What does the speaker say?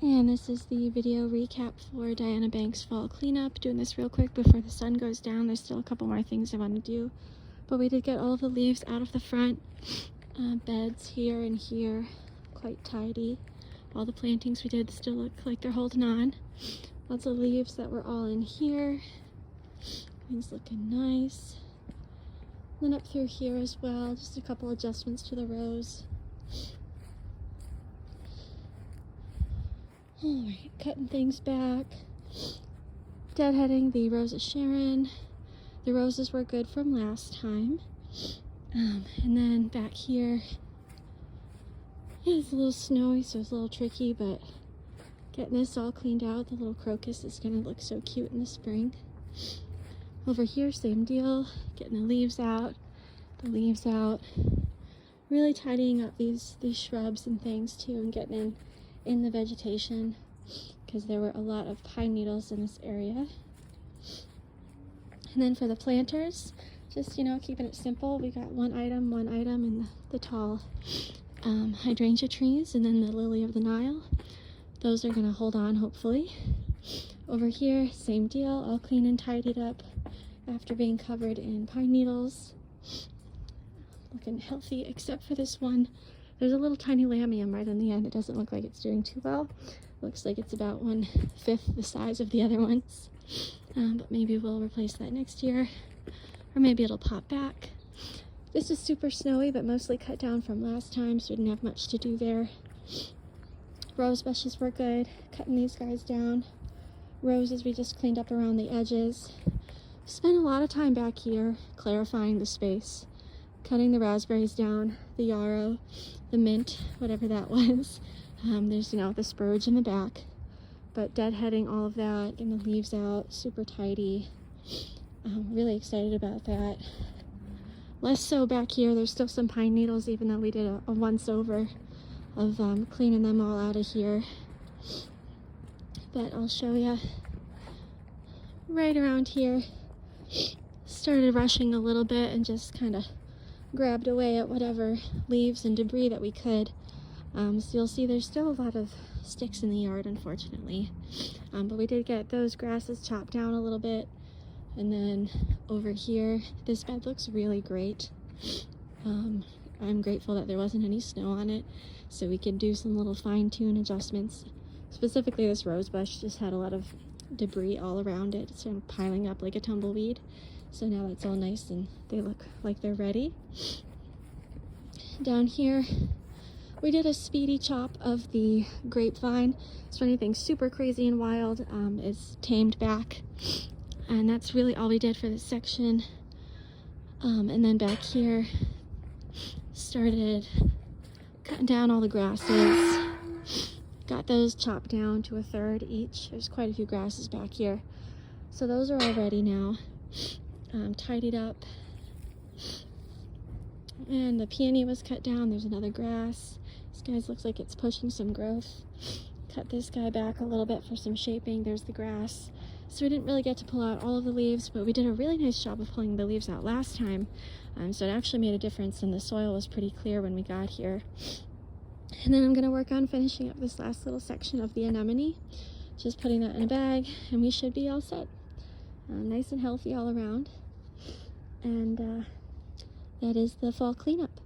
And this is the video recap for Diana Banks fall cleanup. Doing this real quick before the sun goes down. There's still a couple more things I want to do, but we did get all of the leaves out of the front beds here and here, quite tidy. All the plantings we did still look like they're holding on. Lots of leaves that were all in here. Things looking nice. Then up through here as well, just a couple adjustments to the rows. Alright, cutting things back. Deadheading the Rose of Sharon. The roses were good from last time. And then back here, it's a little snowy, so it's a little tricky, but getting this all cleaned out. The little crocus is going to look so cute in the spring. Over here, same deal. Getting the leaves out. Really tidying up these shrubs and things too, and getting in the vegetation, because there were a lot of pine needles in this area. And then for the planters, just, keeping it simple. We got one item in the tall hydrangea trees, and then the lily of the Nile. Those are going to hold on, hopefully. Over here, same deal, all clean and tidied up after being covered in pine needles. Looking healthy, except for this one. There's a little tiny lamium right on the end. It doesn't look like it's doing too well. Looks like it's about 1/5 the size of the other ones. But maybe we'll replace that next year. Or maybe it'll pop back. This is super snowy, but mostly cut down from last time, so we didn't have much to do there. Rose bushes were good. Cutting these guys down. Roses we just cleaned up around the edges. Spent a lot of time back here clarifying the space. Cutting the raspberries down, the yarrow, the mint, whatever that was. There's, the spurge in the back. But deadheading all of that, getting the leaves out, super tidy. Really excited about that. Less so back here. There's still some pine needles, even though we did a once over of cleaning them all out of here. But I'll show you right around here. Started rushing a little bit and just kind of grabbed away at whatever leaves and debris that we could. So you'll see there's still a lot of sticks in the yard, unfortunately. But we did get those grasses chopped down a little bit. And then over here, this bed looks really great. I'm grateful that there wasn't any snow on it, so we could do some little fine-tune adjustments. Specifically, this rose bush just had a lot of debris all around it. It's sort of piling up like a tumbleweed. So now it's all nice and they look like they're ready. Down here, we did a speedy chop of the grapevine. So anything super crazy and wild is tamed back. And that's really all we did for this section. And then back here, started cutting down all the grasses. Got those chopped down to 1/3 each. There's quite a few grasses back here. So those are all ready now. Tidied up. And the peony was cut down. There's another grass. This guy looks like it's pushing some growth. Cut this guy back a little bit for some shaping. There's the grass. So we didn't really get to pull out all of the leaves, but we did a really nice job of pulling the leaves out last time. So it actually made a difference, and the soil was pretty clear when we got here. And then I'm going to work on finishing up this last little section of the anemone. Just putting that in a bag, and we should be all set. Nice and healthy all around. And that is the fall cleanup.